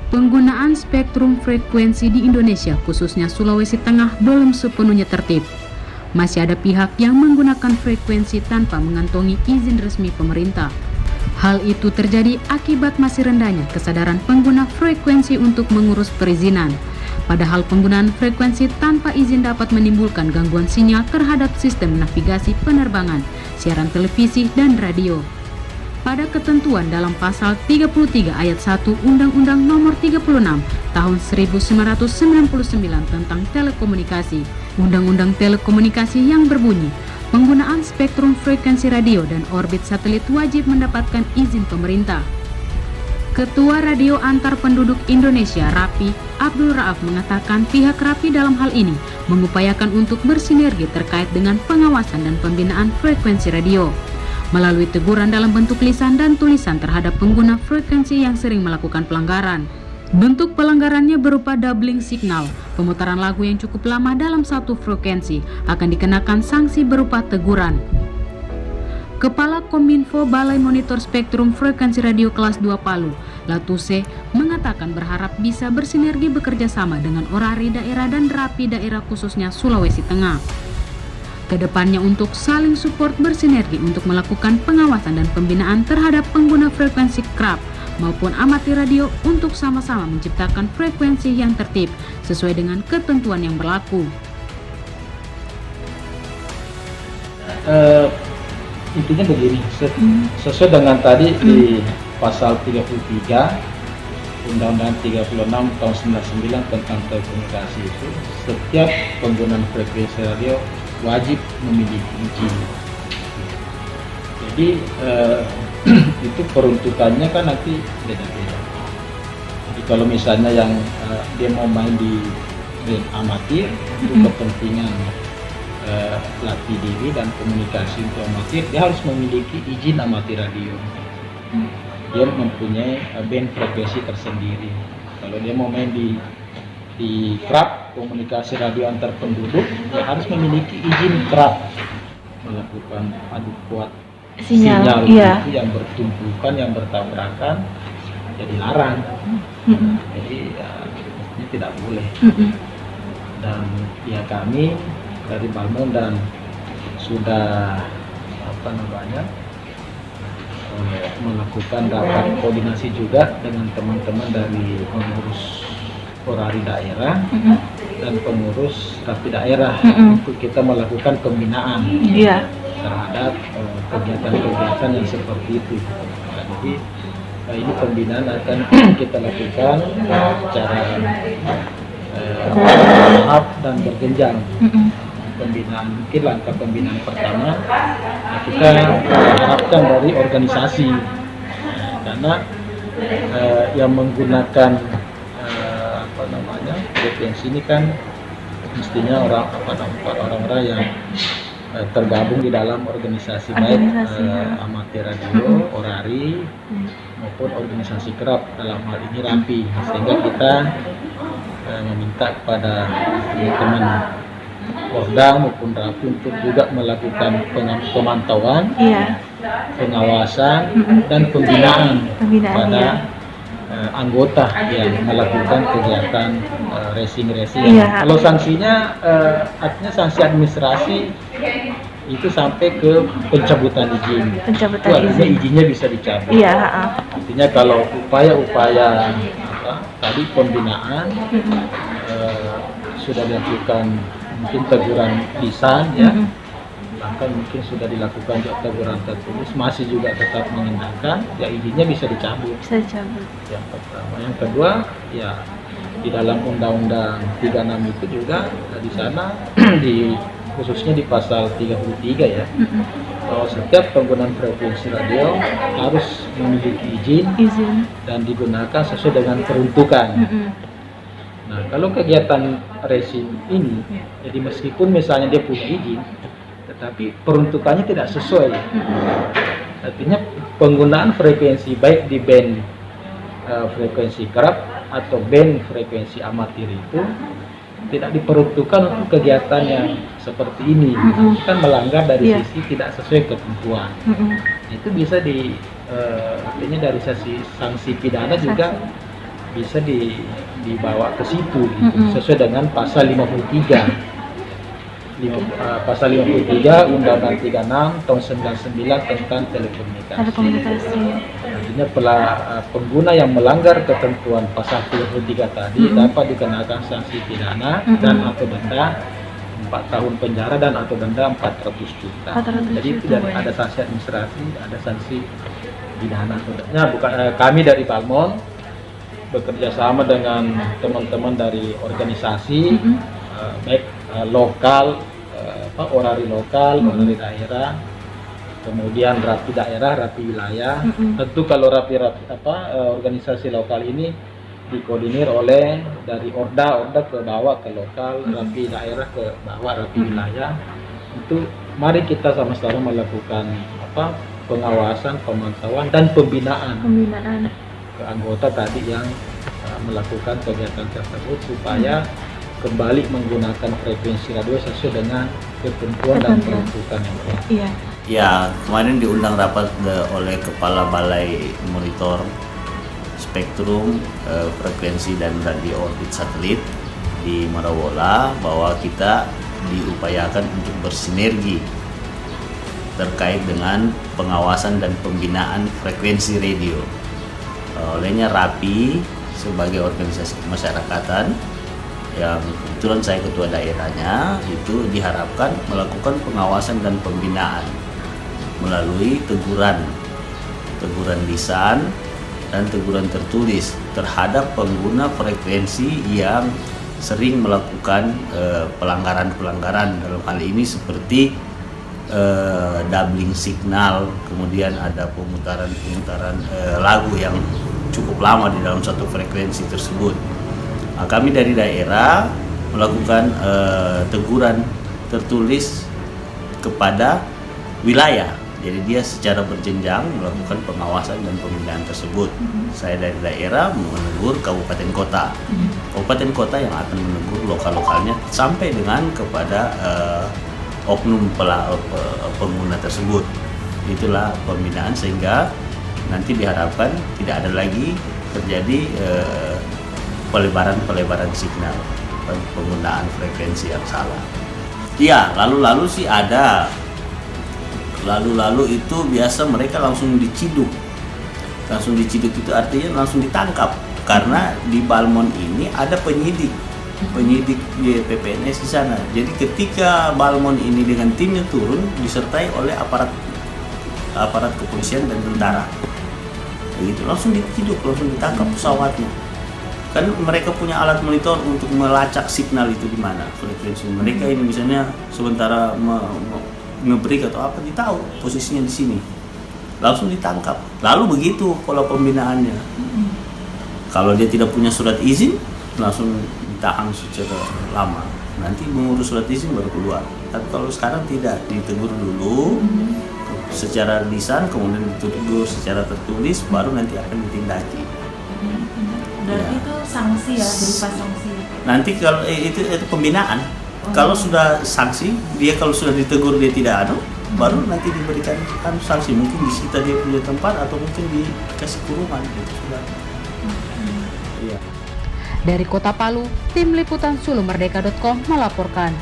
Penggunaan spektrum frekuensi di Indonesia, khususnya Sulawesi Tengah, belum sepenuhnya tertib. Masih ada pihak yang menggunakan frekuensi tanpa mengantongi izin resmi pemerintah. Hal itu terjadi akibat masih rendahnya kesadaran pengguna frekuensi untuk mengurus perizinan. Padahal penggunaan frekuensi tanpa izin dapat menimbulkan gangguan sinyal terhadap sistem navigasi penerbangan, siaran televisi, dan radio. Pada ketentuan dalam pasal 33 ayat 1 Undang-Undang Nomor 36 Tahun 1999 tentang telekomunikasi, Undang-Undang Telekomunikasi yang berbunyi, penggunaan spektrum frekuensi radio dan orbit satelit wajib mendapatkan izin pemerintah. Ketua Radio Antar Penduduk Indonesia RAPI, Abdul Raaf, mengatakan pihak RAPI dalam hal ini mengupayakan untuk bersinergi terkait dengan pengawasan dan pembinaan frekuensi radio melalui teguran dalam bentuk lisan dan tulisan terhadap pengguna frekuensi yang sering melakukan pelanggaran. Bentuk pelanggarannya berupa doubling signal, pemutaran lagu yang cukup lama dalam satu frekuensi akan dikenakan sanksi berupa teguran. Kepala Kominfo Balai Monitor Spektrum Frekuensi Radio Kelas 2 Palu, Latuse, mengatakan berharap bisa bersinergi bekerja sama dengan orari daerah dan RAPI daerah khususnya Sulawesi Tengah. Kedepannya untuk saling support bersinergi untuk melakukan pengawasan dan pembinaan terhadap pengguna frekuensi KRAP maupun amatir radio untuk sama-sama menciptakan frekuensi yang tertib sesuai dengan ketentuan yang berlaku. Intinya begini, sesuai dengan tadi di pasal 33 Undang-Undang 36 tahun 99 tentang telekomunikasi itu, setiap penggunaan frekuensi radio wajib memiliki izin. Jadi itu peruntukannya kan nanti beda-beda. Jadi kalau misalnya yang dia mau main di band amatir untuk kepentingan latih diri dan komunikasi untuk amatir, dia harus memiliki izin amatir radio. Dia mempunyai band frekuensi tersendiri. Kalau dia mau main di KRAP, komunikasi radio antar penduduk, dia harus memiliki izin KRAP melakukan adu kuat sinyal iya. Itu yang bertumpukan, yang bertabrakan, jadi larang. Jadi ini tidak boleh. Dan ya kami dari Balmon dan sudah melakukan rapat koordinasi juga dengan teman-teman dari pengurus orari daerah dan pengurus RAPI daerah untuk kita melakukan pembinaan terhadap kegiatan-kegiatan yang seperti itu. Nah, jadi ini pembinaan akan kita lakukan secara tahap dan berjenjang. Pembinaan, mungkin langkah pembinaan pertama kita harapkan dari organisasi, karena yang menggunakan frekuensi ini kan mestinya orang-orang yang tergabung di dalam organisasi baik amatir radio, orari maupun organisasi KRAP, dalam hal ini RAPI, sehingga kita meminta kepada teman-teman Porda maupun RAPI untuk juga melakukan pemantauan, pengawasan dan pembinaan pada anggota yang melakukan kegiatan racing. Kalau sanksinya artinya sanksi administrasi itu sampai ke pencabutan izin. Artinya izinnya bisa dicabut. Artinya kalau upaya-upaya tadi pembinaan sudah dilakukan, mungkin teguran lisan bahkan mungkin sudah dilakukan teguran tertulis, masih juga tetap mengendalikan, ya izinnya bisa dicabut. Yang pertama. Yang kedua, ya di dalam Undang-Undang 36 itu juga di sana khususnya di pasal 33 ya, bahwa setiap penggunaan frekuensi radio harus memiliki izin dan digunakan sesuai dengan peruntukan. Nah, kalau kegiatan racing ini, jadi meskipun misalnya dia punya izin, tetapi peruntukannya tidak sesuai. Artinya penggunaan frekuensi baik di band frekuensi KRAP atau band frekuensi amatir itu tidak diperuntukkan untuk kegiatan yang seperti ini. Kan melanggar dari sisi tidak sesuai ketentuan. Itu bisa artinya dari sisi sanksi pidana juga bisa dibawa ke situ gitu, sesuai dengan pasal 53. Pasal 53 Undang-Undang 36 tahun 99 tentang telekomunikasi. Artinya pengguna yang melanggar ketentuan pasal 53 tadi dapat dikenakan sanksi pidana dan atau denda 4 tahun penjara dan atau denda 400 juta. Jadi tidak ada sanksi administrasi, ada sanksi pidana. Kami dari Balmond bekerja sama dengan teman-teman dari organisasi baik lokal, orari lokal, orari daerah, kemudian rapi daerah, rapi wilayah. Tentu kalau organisasi lokal ini dikoordinir oleh dari Orda ke bawah ke lokal, rapi daerah ke bawah, rapi wilayah. Itu mari kita sama-sama melakukan pengawasan, pemantauan dan pembinaan ke anggota tadi yang melakukan kegiatan tersebut supaya kembali menggunakan frekuensi radio sesuai dengan ketentuan dan peruntukan yang ada. Iya. Ya, kemarin diundang rapat oleh Kepala Balai Monitor Spektrum Frekuensi dan Radio Orbit Satelit di Marawola bahwa kita diupayakan untuk bersinergi terkait dengan pengawasan dan pembinaan frekuensi radio. Olehnya RAPI sebagai organisasi kemasyarakatan yang kebetulan saya ketua daerahnya itu diharapkan melakukan pengawasan dan pembinaan melalui teguran lisan dan teguran tertulis terhadap pengguna frekuensi yang sering melakukan pelanggaran dalam hal ini seperti doubling signal, kemudian ada pemutaran lagu yang cukup lama di dalam satu frekuensi tersebut. Nah, kami dari daerah melakukan teguran tertulis kepada wilayah. Jadi dia secara berjenjang melakukan pengawasan dan pembinaan tersebut. Saya dari daerah menegur kabupaten kota. Kabupaten kota yang akan menegur lokal-lokalnya sampai dengan kepada oknum pengguna tersebut. Itulah pembinaan sehingga nanti diharapkan tidak ada lagi terjadi pelebaran signal penggunaan frekuensi yang salah. Iya, lalu sih ada. Lalu itu biasa mereka langsung diciduk. Langsung diciduk itu artinya langsung ditangkap karena di Balmond ini ada penyidik di PPNS di sana. Jadi ketika Balmond ini dengan timnya turun disertai oleh aparat kepolisian dan tentara. Begitu langsung diciduk, langsung ditangkap pesawatnya. Kan mereka punya alat monitor untuk melacak signal itu di mana frekuensi. Mereka ini misalnya sementara ngebreak atau apa ditahu posisinya di sini. Langsung ditangkap. Lalu begitu pola pembinaannya. Kalau dia tidak punya surat izin langsung ditahan secara lama. Nanti mengurus surat izin baru keluar. Tapi kalau sekarang tidak, ditegur dulu secara lisan, kemudian ditegur secara tertulis, baru nanti akan ditindaki. Berarti itu sanksi ya, berupa sanksi. Nanti kalau itu pembinaan. Kalau sudah sanksi, dia kalau sudah ditegur dia tidak baru nanti diberikan sanksi. Mungkin disita dia punya tempat atau mungkin dikasih kurungan gitu sudah. Iya. Dari Kota Palu, Tim Liputan Sulumerdeka.com melaporkan.